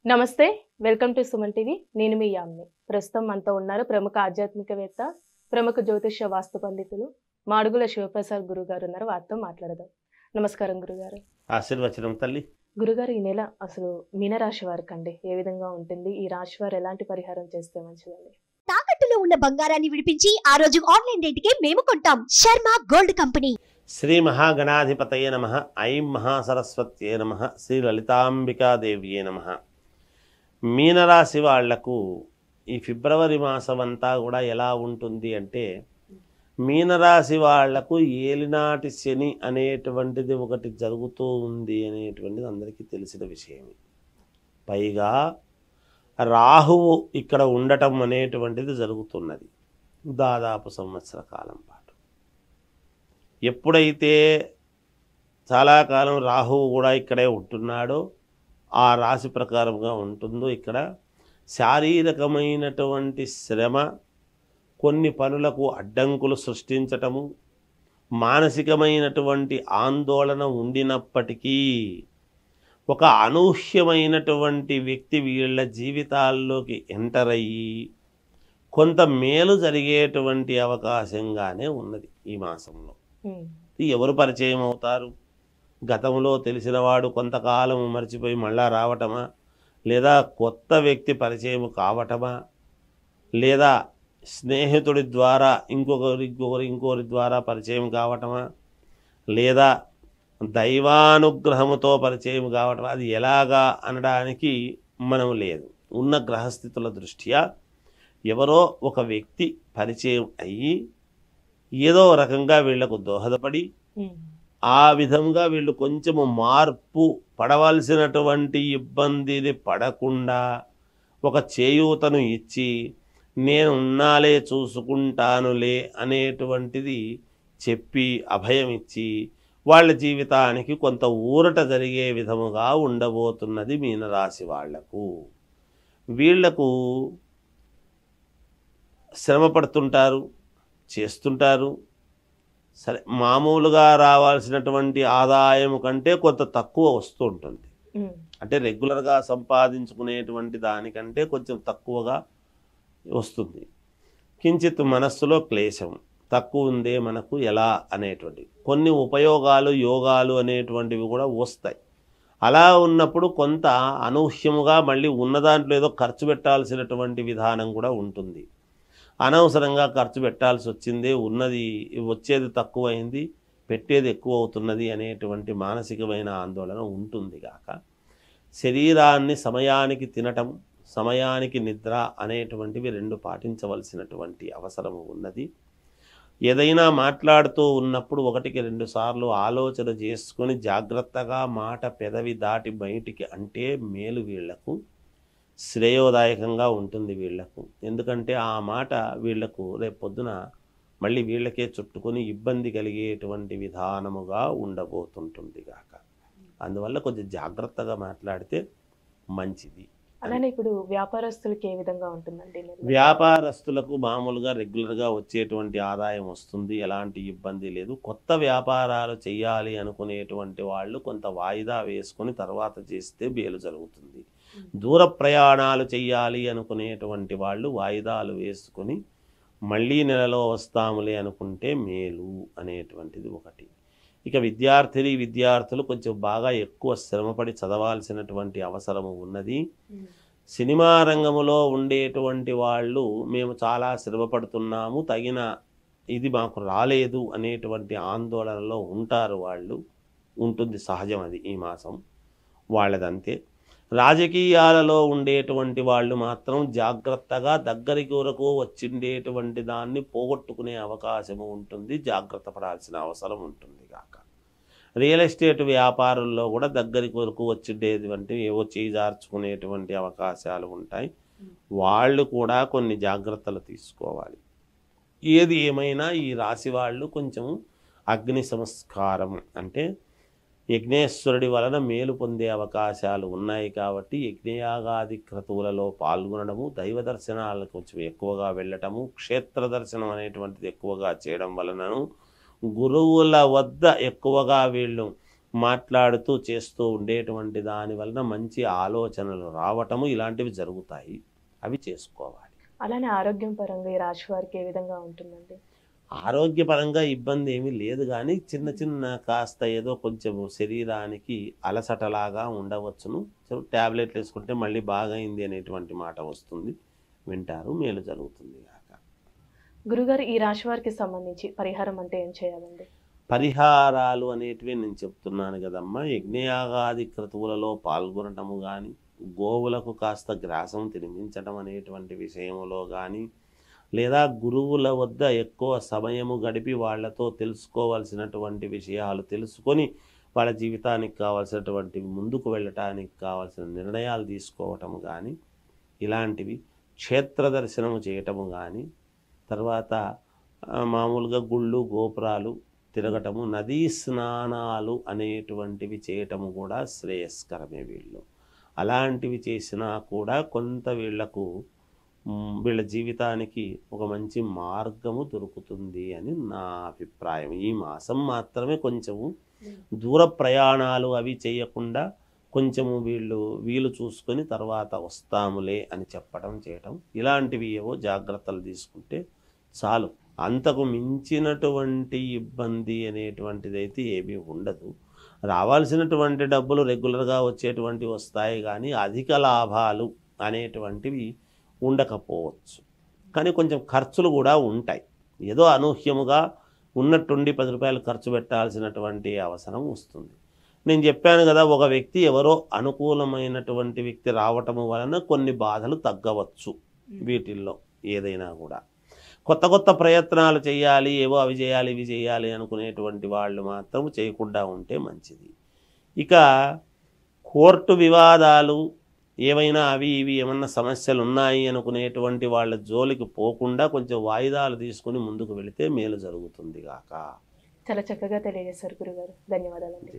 నమస్తే. Welcome to Suman TV. నేను మీ యామ్ని. ప్రస్తుతం మనతో ఉన్నారు ప్రముఖ ఆధ్యాత్మికవేత్త, ప్రముఖ జ్యోతిష్య వాస్తు పండితులు మాడుగుల శివప్రసాద్ గురుగారు ఉన్నారు. వారితో మాట్లాడదాం. నమస్కారం గురుగారు. ఆశీర్వచనం తల్లి. గురుగారు, ఈ నెల అసలు మీనరాశి వారికి అండి ఏ విధంగా ఉంటుంది? ఈ రాశి వారు ఎలాంటి పరిహారం చేస్తే మంచిదండి? తాకట్టులో ఉన్న బంగారాన్ని విడిపించి ఆ రోజు ఆన్లైన్ రేటుకే మేము కొంటాం. Sharma gold company. శ్రీ మహాగణాధిపతయే నమః. ఐం మహాసరస్వత్యే నమః. శ్రీ లలితాంబికాదేవ్యే నమః. మీనరాశి వాళ్లకు ఈ ఫిబ్రవరి మాసం అంతా కూడా ఎలా ఉంటుంది అంటే, మీనరాశి వాళ్లకు ఏలినాటి శని అనేటువంటిది ఒకటి జరుగుతూ ఉంది అనేటువంటిది అందరికీ తెలిసిన విషయమే. పైగా రాహువు ఇక్కడ ఉండటం అనేటువంటిది జరుగుతున్నది దాదాపు సంవత్సర కాలం పాటు. ఎప్పుడైతే చాలా కాలం రాహువు కూడా ఇక్కడే ఉంటున్నాడో, ఆ రాశి ప్రకారంగా ఉంటుందో, ఇక్కడ శారీరకమైనటువంటి శ్రమ, కొన్ని పనులకు అడ్డంకులు సృష్టించటము, మానసికమైనటువంటి ఆందోళన ఉండినప్పటికీ ఒక అనూహ్యమైనటువంటి వ్యక్తి వీళ్ళ జీవితాల్లోకి ఎంటర్ అయ్యి కొంత మేలు జరిగేటువంటి అవకాశంగానే ఉన్నది ఈ మాసంలో. ఎవరు పరిచయం అవుతారు? గతంలో తెలిసినవాడు కొంతకాలం మర్చిపోయి మళ్ళా రావటమా, లేదా కొత్త వ్యక్తి పరిచయం కావటమా, లేదా స్నేహితుడి ద్వారా ఇంకొకరి ద్వారా పరిచయం కావటమా, లేదా దైవానుగ్రహముతో పరిచయం కావటమా, అది ఎలాగా అనడానికి మనం లేదు. ఉన్న గ్రహస్థితుల దృష్ట్యా ఎవరో ఒక వ్యక్తి పరిచయం అయ్యి ఏదో రకంగా వీళ్లకు దోహదపడి ఆ విధంగా వీళ్ళు కొంచెము మార్పు పడవలసినటువంటి ఇబ్బందిని పడకుండా ఒక చేయూతను ఇచ్చి నేను ఉన్నాలే చూసుకుంటానులే అనేటువంటిది చెప్పి అభయం ఇచ్చి వాళ్ళ జీవితానికి కొంత ఊరట జరిగే విధముగా ఉండబోతున్నది మీనరాశి వాళ్లకు. వీళ్లకు శ్రమ పడుతుంటారు, చేస్తుంటారు. సరే, మామూలుగా రావాల్సినటువంటి ఆదాయం కంటే కొంత తక్కువ వస్తూ ఉంటుంది. అంటే రెగ్యులర్గా సంపాదించుకునేటువంటి దానికంటే కొంచెం తక్కువగా వస్తుంది. కించిత్ మనస్సులో క్లేశం తక్కువ ఉందే మనకు ఎలా అనేటువంటి కొన్ని ఉపయోగాలు, యోగాలు అనేటువంటివి కూడా వస్తాయి. అలా ఉన్నప్పుడు కొంత అనూహ్యముగా మళ్ళీ ఉన్న దాంట్లో ఏదో ఖర్చు పెట్టాల్సినటువంటి విధానం కూడా ఉంటుంది. అనవసరంగా ఖర్చు పెట్టాల్సి వచ్చిందే, ఉన్నది వచ్చేది తక్కువైంది, పెట్టేది ఎక్కువ అవుతున్నది అనేటువంటి మానసికమైన ఆందోళన ఉంటుంది గాక, శరీరాన్ని సమయానికి తినటం, సమయానికి నిద్ర అనేటువంటివి రెండు పాటించవలసినటువంటి అవసరం ఉన్నది. ఏదైనా మాట్లాడుతూ ఉన్నప్పుడు ఒకటికి రెండు సార్లు ఆలోచన చేసుకొని జాగ్రత్తగా మాట పెదవి దాటి బయటికి అంటే మేలు, వీళ్లకు శ్రేయోదాయకంగా ఉంటుంది వీళ్లకు. ఎందుకంటే ఆ మాట వీళ్లకు రేపొద్దున మళ్ళీ వీళ్ళకే చుట్టుకొని ఇబ్బంది కలిగేటువంటి విధానముగా ఉండబోతుంటుంది గాక. అందువల్ల కొంచెం జాగ్రత్తగా మాట్లాడితే మంచిది. అలానే ఇప్పుడు వ్యాపారస్తులకి ఏ విధంగా ఉంటుందండి? వ్యాపారస్తులకు మామూలుగా రెగ్యులర్గా వచ్చేటువంటి ఆదాయం వస్తుంది, ఎలాంటి ఇబ్బంది లేదు. కొత్త వ్యాపారాలు చేయాలి అనుకునేటువంటి వాళ్ళు కొంత వాయిదా వేసుకొని తర్వాత చేస్తే మేలు జరుగుతుంది. దూర ప్రయాణాలు చేయాలి అనుకునేటువంటి వాళ్ళు వాయిదాలు వేసుకొని మళ్ళీ నెలలో వస్తాములే అనుకుంటే మేలు అనేటువంటిది ఒకటి. ఇక విద్యార్థులు కొంచెం బాగా ఎక్కువ శ్రమపడి చదవాల్సినటువంటి అవసరము ఉన్నది. సినిమా రంగములో ఉండేటువంటి వాళ్ళు మేము చాలా శ్రమపడుతున్నాము, తగిన ఇది మాకు రాలేదు అనేటువంటి ఆందోళనలో ఉంటారు. వాళ్ళు ఉంటుంది, సహజం అది ఈ మాసం వాళ్ళదంతే. రాజకీయాలలో ఉండేటువంటి వాళ్ళు మాత్రం జాగ్రత్తగా దగ్గరికి వరకు వచ్చిండేటువంటి దాన్ని పోగొట్టుకునే అవకాశము ఉంటుంది, జాగ్రత్త పడాల్సిన అవసరం ఉంటుంది కాక. రియల్ ఎస్టేట్ వ్యాపారుల్లో కూడా దగ్గరికి వరకు వచ్చిండేటువంటి ఏవో చేజార్చుకునేటువంటి అవకాశాలు ఉంటాయి. వాళ్ళు కూడా కొన్ని జాగ్రత్తలు తీసుకోవాలి. ఏది ఏమైనా ఈ రాశి వాళ్ళు కొంచెం అగ్ని సంస్కారం అంటే యజ్ఞేశ్వరుడి వలన మేలు పొందే అవకాశాలు ఉన్నాయి కాబట్టి యజ్ఞయాగాది క్రతువులలో పాల్గొనడము, దైవ దర్శనాలకు కొంచెం ఎక్కువగా వెళ్ళటము, క్షేత్ర దర్శనం అనేటువంటిది ఎక్కువగా చేయడం వలనను, గురువుల వద్ద ఎక్కువగా వీళ్ళు మాట్లాడుతూ చేస్తూ ఉండేటువంటి దాని వలన మంచి ఆలోచనలు రావటము ఇలాంటివి జరుగుతాయి. అవి చేసుకోవాలి. అలానే ఆరోగ్యం పరంగా ఈ రాశి వారికి ఏ విధంగా ఉంటుందండి? ఆరోగ్యపరంగా ఇబ్బంది ఏమీ లేదు, కానీ చిన్న చిన్న కాస్త ఏదో కొంచెం శరీరానికి అలసటలాగా ఉండవచ్చును. ట్యాబ్లెట్లు వేసుకుంటే మళ్ళీ బాగైంది అనేటువంటి మాట వస్తుంది, వింటారు, మేలు జరుగుతుంది కాక. గురుగారు, ఈ రాశి వారికి సంబంధించి పరిహారం అంటే ఏం చేయాలండి? పరిహారాలు అనేటివి నేను చెప్తున్నాను కదమ్మా. యజ్ఞయాగాది క్రతువులలో పాల్గొనటము కానీ, గోవులకు కాస్త గ్రాసం తినిపించటం అనేటువంటి విషయంలో కానీ, లేదా గురువుల వద్ద ఎక్కువ సమయము గడిపి వాళ్ళతో తెలుసుకోవాల్సినటువంటి విషయాలు తెలుసుకొని వాళ్ళ జీవితానికి కావాల్సినటువంటి ముందుకు వెళ్ళటానికి కావాల్సిన నిర్ణయాలు తీసుకోవటము కానీ, ఇలాంటివి క్షేత్ర దర్శనము చేయటము కానీ, తర్వాత మామూలుగా గుళ్ళు గోపురాలు తిరగటము, నదీ స్నానాలు అనేటువంటివి చేయటము కూడా శ్రేయస్కరమే. అలాంటివి చేసినా కూడా కొంత వీళ్ళ జీవితానికి ఒక మంచి మార్గము దొరుకుతుంది అని నా అభిప్రాయం. ఈ మాసం మాత్రమే కొంచెము దూర ప్రయాణాలు అవి చేయకుండా కొంచెము వీలు చూసుకొని తర్వాత వస్తాములే అని చేయటం ఇలాంటివి ఏవో జాగ్రత్తలు తీసుకుంటే చాలు. అంతకు మించినటువంటి ఇబ్బంది అనేటువంటిది అయితే ఏమీ ఉండదు. రావాల్సినటువంటి డబ్బులు రెగ్యులర్గా వచ్చేటువంటివి వస్తాయి, కానీ అధిక లాభాలు అనేటువంటివి ఉండకపోవచ్చు. కానీ కొంచెం ఖర్చులు కూడా ఉంటాయి. ఏదో అనూహ్యముగా ఉన్నట్టుండి 10 రూపాయలు ఖర్చు పెట్టాల్సినటువంటి అవసరం వస్తుంది. నేను చెప్పాను కదా, ఒక వ్యక్తి ఎవరో అనుకూలమైనటువంటి వ్యక్తి రావటము వలన కొన్ని బాధలు తగ్గవచ్చు. వీటిల్లో ఏదైనా కూడా కొత్త కొత్త ప్రయత్నాలు చేయాలి, ఏవో అవి చేయాలి ఇవి చేయాలి అనుకునేటువంటి వాళ్ళు మాత్రం చేయకుండా ఉంటే మంచిది. ఇక కోర్టు వివాదాలు ఏవైనా అవి ఇవి ఏమన్నా సమస్యలు ఉన్నాయి అనుకునేటువంటి వాళ్ళ జోలికి పోకుండా కొంచెం వాయిదాలు తీసుకుని ముందుకు వెళితే మేలు జరుగుతుంది గాక. చాలా చక్కగా తెలియజేశారు గురుగారు. ధన్యవాదాలండి.